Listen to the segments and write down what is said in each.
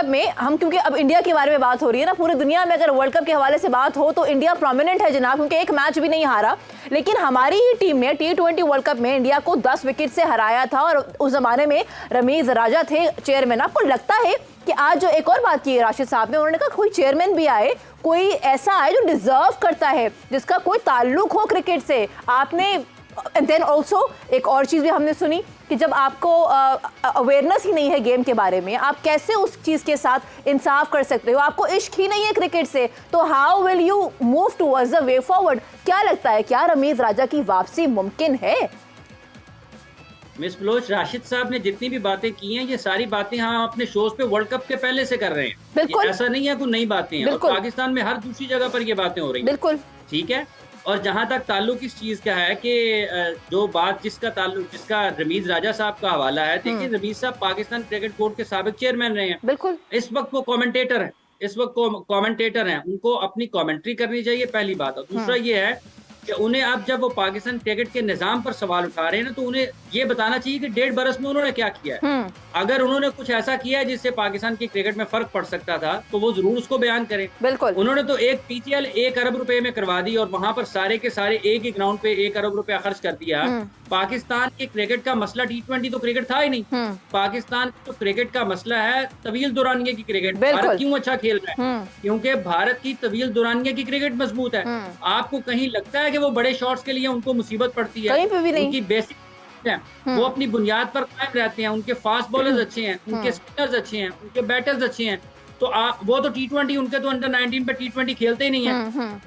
Cup में हम, क्योंकि अब इंडिया के बारे में बात हो रही है ना, पूरी दुनिया में अगर वर्ल्ड कप के हवाले से बात हो तो इंडिया प्रोमिनेंट है जनाब, क्योंकि एक मैच भी नहीं हारा। लेकिन हमारी ही टीम ने T20 वर्ल्ड कप में इंडिया को 10 विकेट से हराया था और उस जमाने में रमीज राजा थे चेयरमैन। आपको लगता है कि आज जो एक और बात की राशिद साहब ने, उन्होंने कहा कोई चेयरमैन भी आए, कोई ऐसा आए जो डिजर्व करता है, जिसका कोई ताल्लुक हो क्रिकेट से। आपने देन ऑल्सो एक और चीज़ भी हमने सुनी कि जब आपको अवेयरनेस ही नहीं है गेम के बारे में, आप कैसे उस चीज़ के साथ इंसाफ कर सकते हो? आपको इश्क ही नहीं है क्रिकेट से, तो how will you move towards the way forward? क्या लगता है, क्या रमीज राजा की वापसी मुमकिन है? मिस बलोच, राशिद साहब ने जितनी भी बातें की हैं, ये सारी बातें हम अपने शोज पे वर्ल्ड कप के पहले से कर रहे हैं। बिल्कुल, ऐसा नहीं है कोई नई बातें हैं, और पाकिस्तान में हर दूसरी जगह पर ये बातें हो रही हैं। बिल्कुल ठीक है। और जहां तक ताल्लुक इस चीज का है कि जो बात जिसका रमीज राजा साहब का हवाला है, देखिए रमीज साहब पाकिस्तान क्रिकेट बोर्ड के साबिक चेयरमैन रहे हैं। बिल्कुल, इस वक्त वो कमेंटेटर हैं, उनको अपनी कमेंट्री करनी चाहिए, पहली बात। और दूसरा ये है कि उन्हें अब जब वो पाकिस्तान क्रिकेट के निजाम पर सवाल उठा रहे हैं ना, तो उन्हें ये बताना चाहिए कि 1.5 बरस में उन्होंने क्या किया है। अगर उन्होंने कुछ ऐसा किया है जिससे पाकिस्तान की क्रिकेट में फर्क पड़ सकता था, तो वो जरूर उसको बयान करें। बिल्कुल। उन्होंने तो एक PTL 1 अरब रुपए में करवा दी और वहां पर सारे के सारे एक ही ग्राउंड पे 1 अरब रुपया खर्च कर दिया। पाकिस्तान के क्रिकेट का मसला T20 तो क्रिकेट था ही नहीं। पाकिस्तान तो क्रिकेट का मसला है तवील दुरानिया की क्रिकेट। भारत क्यों अच्छा खेल रहा है? क्योंकि भारत की तवील दुरानिया की क्रिकेट मजबूत है। आपको कहीं लगता है कि वो बड़े शॉट्स के लिए उनको मुसीबत पड़ती है? कहीं पे भी नहीं। उनकी बेसिक है, वो अपनी बुनियाद पर कायम रहते हैं। उनके फास्ट बॉलर्स अच्छे हैं, उनके स्पिनर्स अच्छे हैं, उनके बैटर्स अच्छे हैं। तो वो तो T20, उनके तो अंडर 19 पे T20 खेलते ही नहीं है।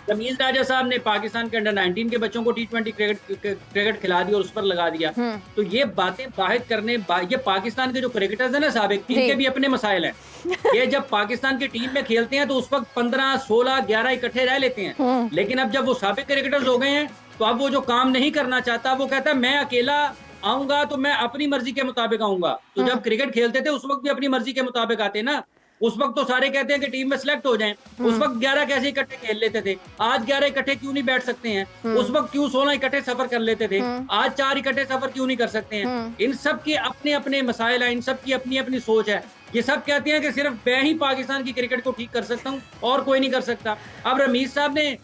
रमीज राजा साहब ने पाकिस्तान के अंडर 19 के बच्चों को T20 क्रिकेट खिला दी और उस पर लगा दिया। तो ये बातें बाहिर करने, ये पाकिस्तान के जो क्रिकेटर्स है ना साबिक, इनके भी अपने मसाइल हैं। ये जब पाकिस्तान की टीम में खेलते हैं तो उस वक्त 15, 16, 11 इकट्ठे रह लेते हैं। लेकिन अब जब वो साबिक क्रिकेटर्स हो गए हैं, तो अब वो जो काम नहीं करना चाहता, वो कहता है मैं अकेला आऊंगा तो मैं अपनी मर्जी के मुताबिक आऊंगा। तो जब क्रिकेट खेलते थे उस वक्त भी अपनी मर्जी के मुताबिक आते ना। उस वक्त तो सारे कहते हैं कि टीम में सिलेक्ट हो जाएं। उस वक्त 11 कैसे इकट्ठे खेल लेते थे? आज 11 इकट्ठे क्यों नहीं बैठ सकते हैं? उस वक्त क्यों 16 इकट्ठे सफर कर लेते थे? आज 4 इकट्ठे सफर क्यों नहीं कर सकते हैं? इन सब के अपने अपने मसाइल हैं, इन सब की अपनी अपनी सोच है। ये सब कहते हैं कि सिर्फ मैं ही पाकिस्तान की क्रिकेट को ठीक कर सकता हूँ और कोई नहीं कर सकता। अब रमीज साहब ने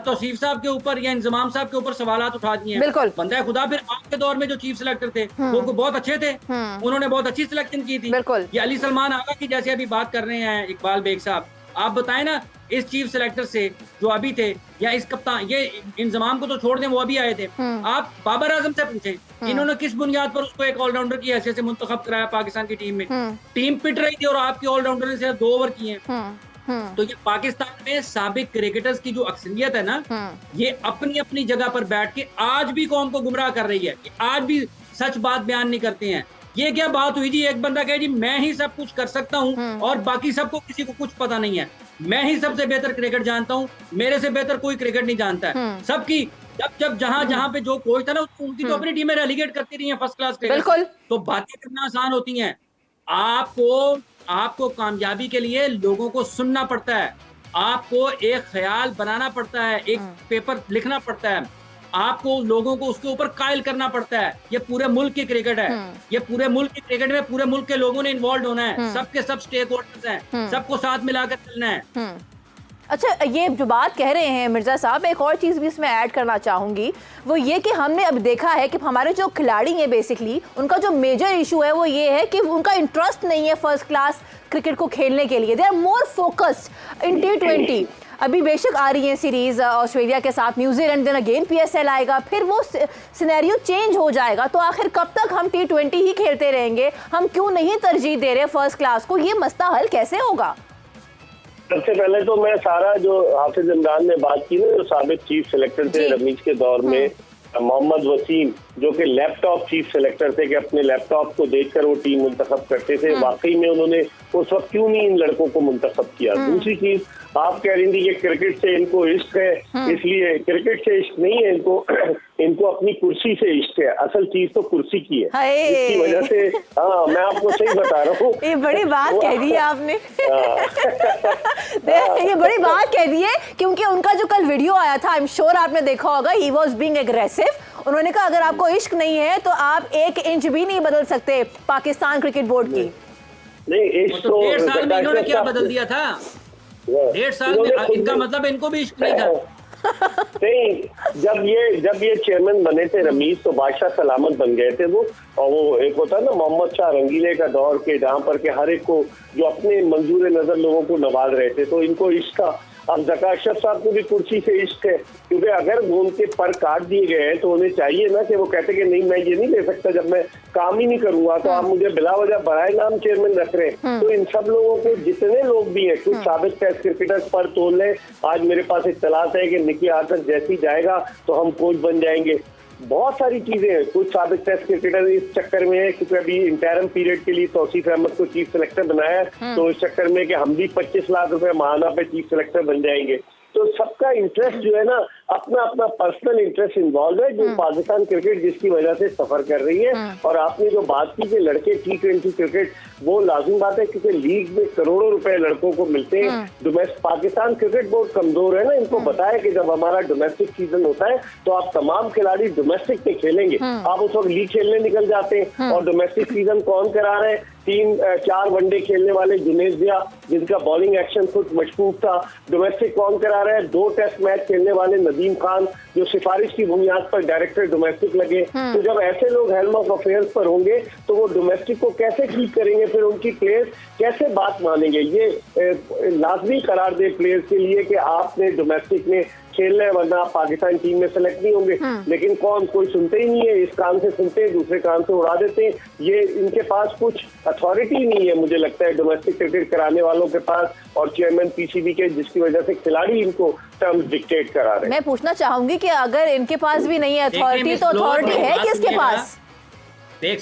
तौसीफ साहब के ऊपर या इंजमाम साहब के ऊपर सवालात उठा दिए हैं। बंदा खुदा फिर आपके दौर में जो चीफ सिलेक्टर थे वो बहुत अच्छे थे, उन्होंने बहुत अच्छी सिलेक्शन की थी। ये अली सलमान आगा की जैसे अभी बात कर रहे हैं इकबाल बेग साहब, आप बताएं ना इस चीफ सिलेक्टर से जो अभी थे, या इस कप्तान, ये इंजमाम को तो छोड़ दें, वो अभी आए थे। आप बाबर आजम से पूछें इन्होंने किस बुनियाद पर उसको एक ऑलराउंडर की हैसियत से मुंतखब कराया पाकिस्तान की टीम में। टीम पिट रही थी और आपके ऑलराउंडर ने सिर्फ 2 ओवर किए। तो ये पाकिस्तान में साबिक क्रिकेटर्स की जो अक्सरियत है ना, ये अपनी अपनी जगह पर बैठ के आज भी कौम को गुमराह कर रही है, आज भी सच बात बयान नहीं करते हैं। ये क्या बात हुई जी? एक बंदा कहे जी मैं ही सब कुछ कर सकता हूँ और बाकी सबको किसी को कुछ पता नहीं है, मैं ही सबसे बेहतर क्रिकेट जानता हूँ, मेरे से बेहतर कोई क्रिकेट नहीं जानता है। सबकी जब जहां पे जो कोच था ना, उनकी तो अपनी टीमें रेलीगेट करती रही है फर्स्ट क्लास क्रिकेट। तो बातें करना आसान होती हैं। आपको कामयाबी के लिए लोगों को सुनना पड़ता है, आपको एक ख्याल बनाना पड़ता है, एक पेपर लिखना पड़ता है, आपको लोगों को उसके ऊपर कायल करना पड़ता है। ये पूरे मुल्क की क्रिकेट है, ये पूरे मुल्क की क्रिकेट में पूरे मुल्क के लोगों ने इन्वॉल्व होना है, सबके सब स्टेक होल्डर्स हैं, सबको साथ मिलाकर चलना है। अच्छा, ये जो बात कह रहे हैं मिर्जा साहब, एक और चीज़ भी इसमें ऐड करना चाहूँगी, वो ये कि हमने अब देखा है कि हमारे जो खिलाड़ी हैं बेसिकली उनका जो मेजर इशू है वो ये है कि उनका इंटरेस्ट नहीं है फर्स्ट क्लास क्रिकेट को खेलने के लिए। They are more focused in T20। अभी बेशक आ रही है सीरीज ऑस्ट्रेलिया के साथ, न्यूजीलैंड, देन अगेन PSL आएगा, फिर वो सिनेरियो चेंज हो जाएगा। तो आखिर कब तक हम T20 ही खेलते रहेंगे? हम क्यों नहीं तरजीह दे रहे फर्स्ट क्लास को? ये मसला हल कैसे होगा? सबसे पहले तो मैं सारा जो हाफिज इमरान ने बात की ना, जो साबिक चीफ सिलेक्टर थे रमीज के दौर में, मोहम्मद वसीम जो कि लैपटॉप चीफ सिलेक्टर थे, कि अपने लैपटॉप को देखकर वो टीम मुंतखब करते थे, वाकई में उन्होंने उस वक्त क्यों नहीं इन लड़कों को मुंतखब किया? दूसरी चीज आप कह रही थी कि क्रिकेट से इनको इश्क है, इसलिए क्रिकेट से इश्क नहीं है इनको अपनी कुर्सी से इश्क है। असल चीज तो कुर्सी की है, इसकी वजह से। हाँ, मैं आपको सही बता रहा हूँ। ये बड़ी बात कह दी है आपने। ये बड़ी बात कह दी है, क्योंकि उनका जो कल वीडियो आया था, आई एम श्योर आपने देखा होगा, ही वॉज बीइंग एग्रेसिव। उन्होंने कहा अगर आपको इश्क नहीं है तो आप 1 इंच भी नहीं बदल सकते पाकिस्तान क्रिकेट बोर्ड की। नहीं इश्क तो 1.5 साल में इन्होंने क्या बदल दिया था? 1.5 साल में इनका मतलब इनको भी इश्क नहीं था। नहीं, जब ये चेयरमैन बने थे रमीज, तो बादशाह सलामत बन गए थे वो। और वो एक होता है ना मोहम्मद शाह रंगीले का दौर के, जहाँ पर के हर एक को जो अपने मंजूर नजर लोगों को नवाज रहे थे, तो इनको इश्क था। अब ज़का अशरफ साहब को भी कुर्सी से इश्क है, क्योंकि अगर वो उनके पर काट दिए गए हैं तो उन्हें चाहिए ना कि वो कहते कि नहीं मैं ये नहीं ले सकता, जब मैं काम ही नहीं करूंगा तो आप मुझे बिला वजह बराए नाम चेयरमैन रख रहे हैं। तो इन सब लोगों को, जितने लोग भी हैं, कुछ साबिक टेस्ट क्रिकेटर्स पर तोल रहे। आज मेरे पास इत्तलात है कि निकी आर्चर जैसी जाएगा तो हम कोच बन जाएंगे। बहुत सारी चीजें हैं। कुछ साबिक टेस्ट क्रिकेटर इस चक्कर में है क्योंकि अभी इंटरम पीरियड के लिए तौसीफ अहमद को चीफ सेलेक्टर बनाया है, तो इस चक्कर में कि हम भी 25 लाख रुपए माहाना पे चीफ सेलेक्टर बन जाएंगे। तो सबका इंटरेस्ट जो है ना, अपना अपना पर्सनल इंटरेस्ट इन्वॉल्व है, जो पाकिस्तान क्रिकेट जिसकी वजह से सफर कर रही है। और आपने जो बात की कि लड़के T20 क्रिकेट, वो लाजिम बात है क्योंकि लीग में करोड़ों रुपए लड़कों को मिलते हैं। डोमेस्टिक पाकिस्तान क्रिकेट बोर्ड कमजोर है ना, इनको बताया कि जब हमारा डोमेस्टिक सीजन होता है तो आप तमाम खिलाड़ी डोमेस्टिक में खेलेंगे। आप उस वक्त लीग खेलने निकल जाते हैं। और डोमेस्टिक सीजन कौन करा रहे हैं? 3-4 वनडे खेलने वाले जुनेद जिया, जिनका बॉलिंग एक्शन खुद मशकूक था। डोमेस्टिक कौन करा रहे हैं? 2 टेस्ट मैच खेलने वाले नदीम खान, जो सिफारिश की बुनियाद पर डायरेक्टर डोमेस्टिक लगे। तो जब ऐसे लोग हेल्म ऑफ अफेयर्स पर होंगे तो वो डोमेस्टिक को कैसे ठीक करेंगे? फिर उनकी प्लेयर्स कैसे बात मानेंगे? ये लाजमी करार दे प्लेयर्स के लिए कि आपने डोमेस्टिक में खेलना है, वरना आप पाकिस्तान टीम में सेलेक्ट नहीं होंगे। लेकिन कोई सुनते ही नहीं है। इस कान से सुनते हैं, दूसरे कान से उड़ा देते हैं। ये इनके पास कुछ अथॉरिटी नहीं है, मुझे लगता है, डोमेस्टिक क्रिकेट कराने वालों के पास और चेयरमैन PCB के, जिसकी वजह से खिलाड़ी इनको टर्म्स डिक्टेट करा रहे हैं। मैं पूछना चाहूंगी कि अगर इनके पास भी नहीं है अथॉरिटी, तो अथॉरिटी है किसके पास? बेग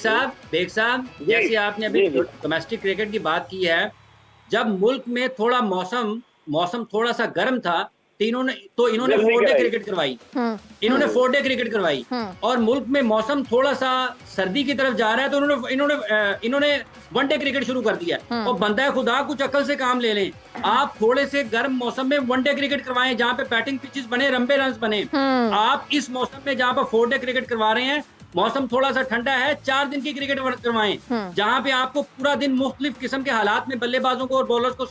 साहब, जैसे आपने अभी डोमेस्टिक क्रिकेट की बात की है, जब मुल्क में थोड़ा मौसम थोड़ा सा गर्म था, तो इन्होंने 4 डे क्रिकेट करवाई। इन्होंने 4 डे क्रिकेट करवाई। और मुल्क में मौसम थोड़ा सा सर्दी की तरफ जा रहा है तो इन्होंने 1 डे क्रिकेट शुरू कर दिया। और बंदा खुदा कुछ अकल से काम ले लें। आप थोड़े से गर्म मौसम में 1 डे क्रिकेट करवाएं, जहाँ पे बैटिंग पिचेस बने, लंबे रन बने। आप इस मौसम में जहाँ पर 4 डे क्रिकेट करवा रहे हैं, मौसम थोड़ा सा ठंडा है, 4 दिन की क्रिकेट करवाएं, जहां पे आपको पूरा दिन मुख्तलिफ किस्म के हालात में बल्लेबाजों को और बॉलर्स को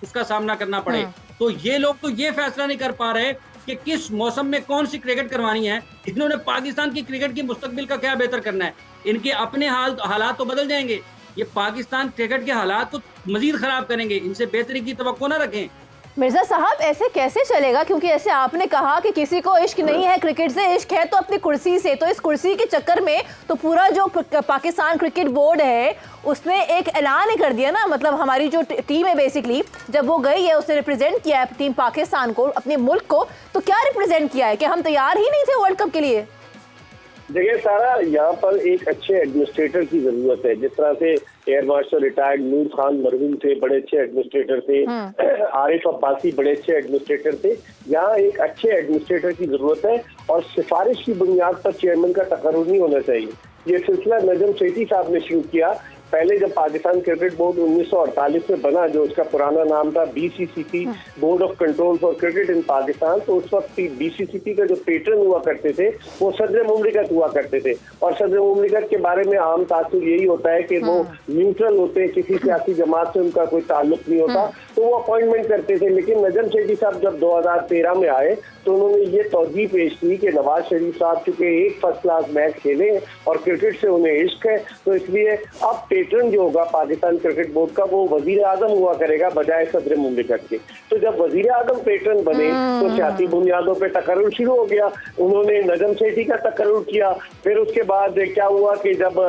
उसका सामना करना पड़े। तो ये लोग तो ये फैसला नहीं कर पा रहे कि किस मौसम में कौन सी क्रिकेट करवानी है। इन्होंने पाकिस्तान की क्रिकेट की मुस्तकबिल का क्या बेहतर करना है? इनके अपने हालात तो बदल जाएंगे, ये पाकिस्तान क्रिकेट के हालात को मजीद खराब करेंगे। इनसे बेहतरी की तवक्को ना रखें। मिर्जा साहब, ऐसे कैसे चलेगा? क्योंकि ऐसे आपने कहा कि किसी को इश्क नहीं है क्रिकेट से, इश्क है तो अपनी कुर्सी से। तो इस कुर्सी के चक्कर में तो पूरा जो पाकिस्तान क्रिकेट बोर्ड है उसने एक ऐलान ही कर दिया ना। मतलब हमारी जो टीम है, बेसिकली जब वो गई है, उसने रिप्रेजेंट किया है टीम पाकिस्तान को, अपने मुल्क को। तो क्या रिप्रेजेंट किया है कि हम तैयार ही नहीं थे वर्ल्ड कप के लिए? देखिए सारा, यहाँ पर एक अच्छे एडमिनिस्ट्रेटर की जरूरत है। जिस तरह से एयर मार्शल रिटायर्ड नूर खान मरहूम थे, बड़े अच्छे एडमिनिस्ट्रेटर थे। आरिफ अब्बासी बड़े अच्छे एडमिनिस्ट्रेटर थे। यहाँ एक अच्छे एडमिनिस्ट्रेटर की जरूरत है और सिफारिश की बुनियाद पर चेयरमैन का तकर्रुर नहीं होना चाहिए। ये सिलसिला नजम सेठी साहब ने शुरू किया। पहले जब पाकिस्तान क्रिकेट बोर्ड 1948 में बना, जो उसका पुराना नाम था BCCP, board of control for cricket in Pakistan, तो उस वक्त BCCP का जो पेटर्न हुआ करते थे वो सदर मुमलिकत हुआ करते थे। और सदर मुमलिकत के बारे में आम तासुर यही होता है कि वो न्यूट्रल होते हैं, किसी सियासी जमात से उनका कोई ताल्लुक नहीं होता, तो वो अपॉइंटमेंट करते थे। लेकिन नजम सेठी साहब जब 2013 में आए तो उन्होंने ये तौजीह पेश की कि नवाज शरीफ साहब चूंकि एक फर्स्ट क्लास मैच खेले और क्रिकेट से उन्हें इश्क है, तो इसलिए अब पेटर्न जो होगा पाकिस्तान क्रिकेट बोर्ड का, वो वजीर आजम हुआ करेगा बजाय सदर मुमलिकत के। तो जब वजीर आजम पेटर्न बने तो सियासी बुनियादों पर तकर्रुर शुरू हो गया। उन्होंने नजम सेठी का तकर्रुर किया। फिर उसके बाद क्या हुआ कि जब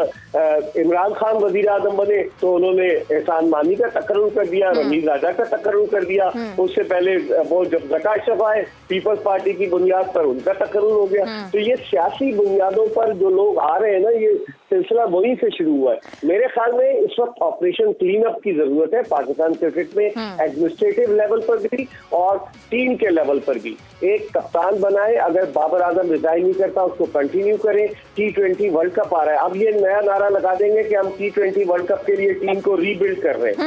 इमरान खान वजीर आजम बने तो उन्होंने एहसान मानी का तकर्रुर कर दिया, रमीज राजा का तकर्रुर कर दिया। उससे पहले वो जब ज़का अशरफ आए, पीपल्स पार्टी की बुनियाद पर उनका तकर्रुर हो गया। तो ये सियासी बुनियादों पर जो लोग आ रहे हैं ना, ये सिलसिला वहीं से शुरू हुआ है। मेरे ख्याल में इस वक्त ऑपरेशन क्लीन अप की जरूरत है पाकिस्तान क्रिकेट में, एडमिनिस्ट्रेटिव लेवल पर भी और टीम के लेवल पर भी। एक कप्तान बनाए, अगर बाबर आजम रिजाइन नहीं करता उसको कंटिन्यू करें। T20 वर्ल्ड कप आ रहा है, अब ये नया नारा लगा देंगे कि हम T20 वर्ल्ड कप के लिए टीम को रीबिल्ड कर रहे हैं।